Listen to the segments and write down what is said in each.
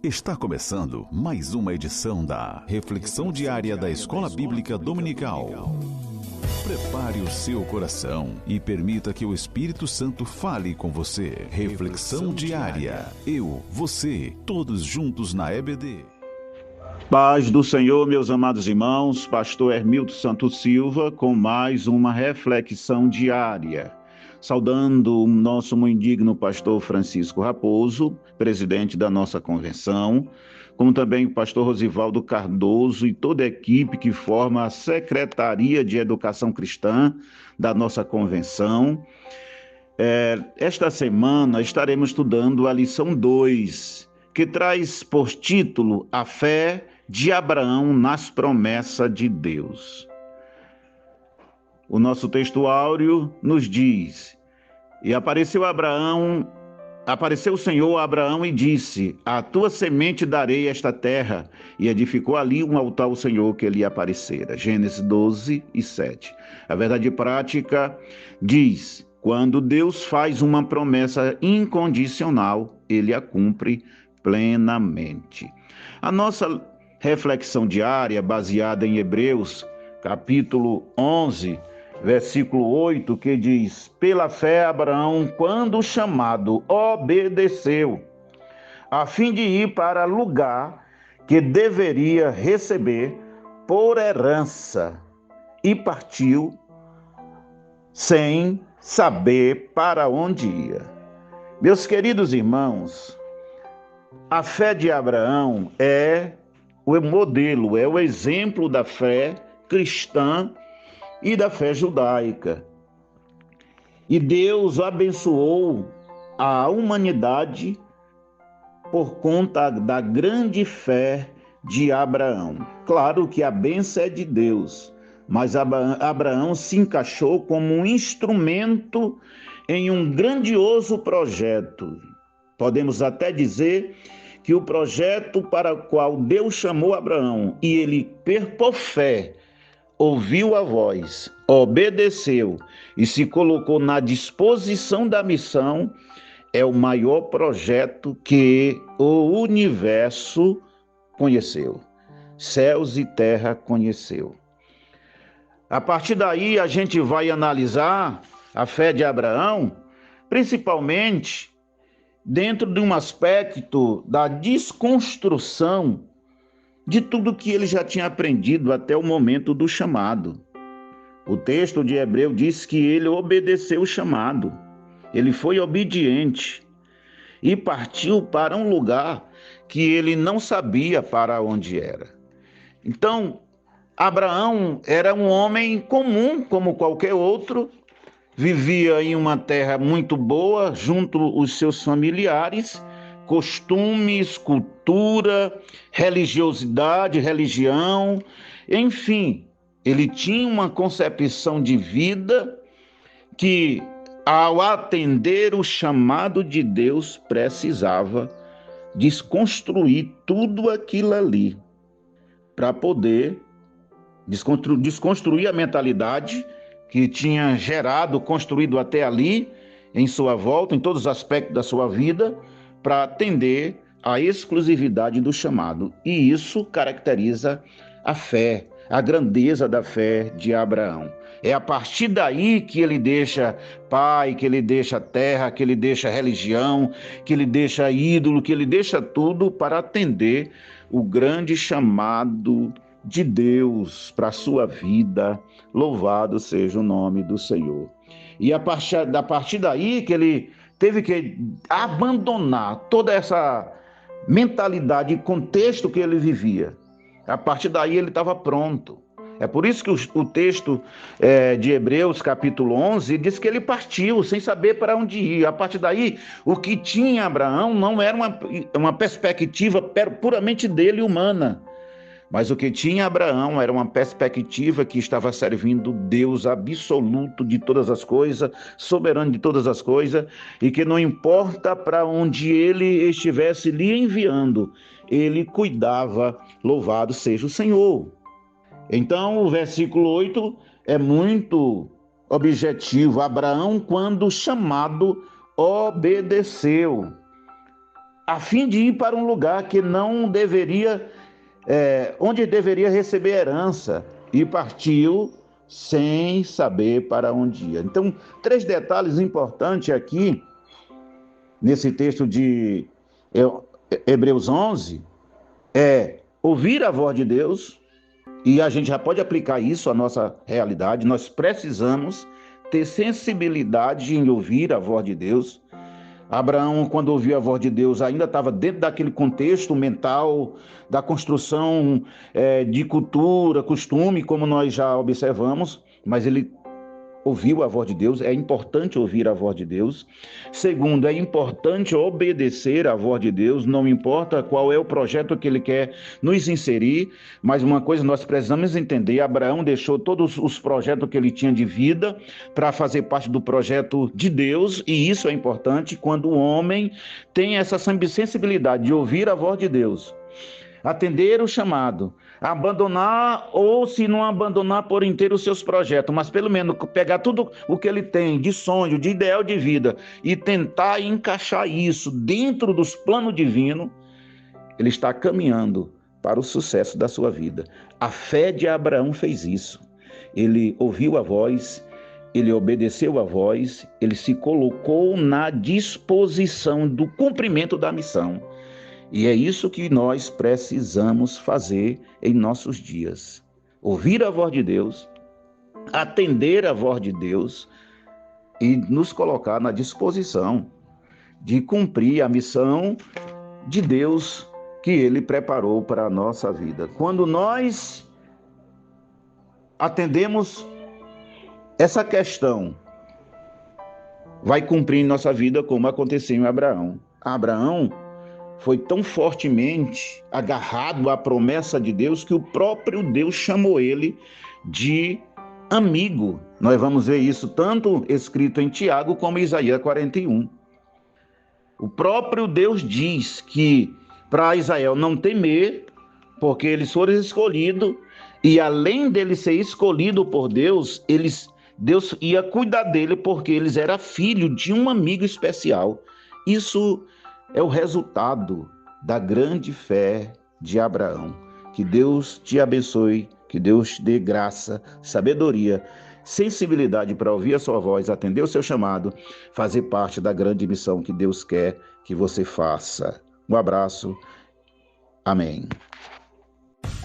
Está começando mais uma edição da Reflexão Diária da Escola Bíblica Dominical. Prepare o seu coração e permita que o Espírito Santo fale com você. Reflexão Diária. Eu, você, todos juntos na EBD. Paz do Senhor, meus amados irmãos, pastor Hermilton Santos Silva, com mais uma reflexão diária. Saudando o nosso muito digno pastor Francisco Raposo, presidente da nossa convenção, como também o pastor Rosivaldo Cardoso e toda a equipe que forma a Secretaria de Educação Cristã da nossa convenção. Esta semana estaremos estudando a lição 2, que traz por título A Fé de Abraão nas Promessas de Deus. O nosso texto áureo nos diz: E apareceu o Senhor a Abraão e disse: A tua semente darei esta terra. E edificou ali um altar ao Senhor que lhe aparecera. Gênesis 12 e 7. A verdade prática diz: quando Deus faz uma promessa incondicional, Ele a cumpre plenamente. A nossa reflexão diária, baseada em Hebreus, capítulo 11, versículo 8, que diz: Pela fé Abraão, quando chamado, obedeceu, a fim de ir para lugar que deveria receber por herança, e partiu sem saber para onde ia. Meus queridos irmãos, a fé de Abraão é o modelo, é o exemplo da fé cristã e da fé judaica. E Deus abençoou a humanidade por conta da grande fé de Abraão. Claro que a bênção é de Deus, mas Abraão se encaixou como um instrumento em um grandioso projeto. Podemos até dizer que o projeto para o qual Deus chamou Abraão, e ele, por fé, ouviu a voz, obedeceu e se colocou na disposição da missão, é o maior projeto que o universo conheceu. Céus e terra conheceu. A partir daí, a gente vai analisar a fé de Abraão, principalmente dentro de um aspecto da desconstrução de tudo que ele já tinha aprendido até o momento do chamado. O texto de Hebreu diz que ele obedeceu o chamado, ele foi obediente e partiu para um lugar que ele não sabia para onde era. Então, Abraão era um homem comum, como qualquer outro, vivia em uma terra muito boa, junto aos seus familiares, costumes, cultura, religiosidade, religião, enfim, ele tinha uma concepção de vida que, ao atender o chamado de Deus, precisava desconstruir tudo aquilo ali, para poder desconstruir a mentalidade que tinha construído até ali, em sua volta, em todos os aspectos da sua vida, para atender à exclusividade do chamado. E isso caracteriza a fé, a grandeza da fé de Abraão. É a partir daí que ele deixa pai, que ele deixa terra, que ele deixa religião, que ele deixa ídolo, que ele deixa tudo para atender o grande chamado de Deus para a sua vida. Louvado seja o nome do Senhor. E a partir daí que ele teve que abandonar toda essa mentalidade e contexto que ele vivia. A partir daí ele estava pronto. É por isso que o texto de Hebreus, capítulo 11, diz que ele partiu sem saber para onde ir. A partir daí, o que tinha Abraão não era uma perspectiva puramente dele humana, mas o que tinha Abraão era uma perspectiva que estava servindo Deus absoluto de todas as coisas, soberano de todas as coisas, e que não importa para onde ele estivesse lhe enviando, ele cuidava. Louvado seja o Senhor. Então, o versículo 8 é muito objetivo. Abraão, quando chamado, obedeceu. a fim de ir para um lugar que não deveria, onde deveria receber herança, e partiu sem saber para onde ia. Então, 3 detalhes importantes aqui, nesse texto de Hebreus 11, é ouvir a voz de Deus, e a gente já pode aplicar isso à nossa realidade. Nós precisamos ter sensibilidade em ouvir a voz de Deus. Abraão, quando ouviu a voz de Deus, ainda estava dentro daquele contexto mental da construção de cultura, costume, como nós já observamos, mas ele ouviu a voz de Deus. É importante ouvir a voz de Deus. Segundo, é importante obedecer à voz de Deus, não importa qual é o projeto que ele quer nos inserir, mas uma coisa nós precisamos entender: Abraão deixou todos os projetos que ele tinha de vida para fazer parte do projeto de Deus, e isso é importante quando o homem tem essa sensibilidade de ouvir a voz de Deus, atender o chamado, abandonar, ou se não abandonar por inteiro os seus projetos, mas pelo menos pegar tudo o que ele tem de sonho, de ideal de vida e tentar encaixar isso dentro dos planos divinos, ele está caminhando para o sucesso da sua vida. A fé de Abraão fez isso. Ele ouviu a voz, ele obedeceu a voz, ele se colocou na disposição do cumprimento da missão. E é isso que nós precisamos fazer em nossos dias: ouvir a voz de Deus, atender a voz de Deus e nos colocar na disposição de cumprir a missão de Deus que Ele preparou para a nossa vida. Quando nós atendemos essa questão, vai cumprir em nossa vida como aconteceu em Abraão. Abraão foi tão fortemente agarrado à promessa de Deus que o próprio Deus chamou ele de amigo. Nós vamos ver isso tanto escrito em Tiago como em Isaías 41. O próprio Deus diz que para Israel não temer, porque eles foram escolhidos, e além dele ser escolhido por Deus, Deus ia cuidar dele, porque eles eram filhos de um amigo especial. Isso é o resultado da grande fé de Abraão. Que Deus te abençoe, que Deus te dê graça, sabedoria, sensibilidade para ouvir a sua voz, atender o seu chamado, fazer parte da grande missão que Deus quer que você faça. Um abraço. Amém.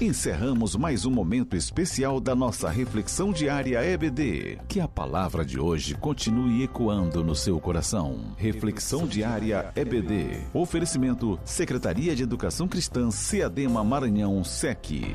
Encerramos mais um momento especial da nossa reflexão diária EBD. Que a palavra de hoje continue ecoando no seu coração. Reflexão diária EBD. Oferecimento: Secretaria de Educação Cristã, CEADEMA Maranhão, SEC.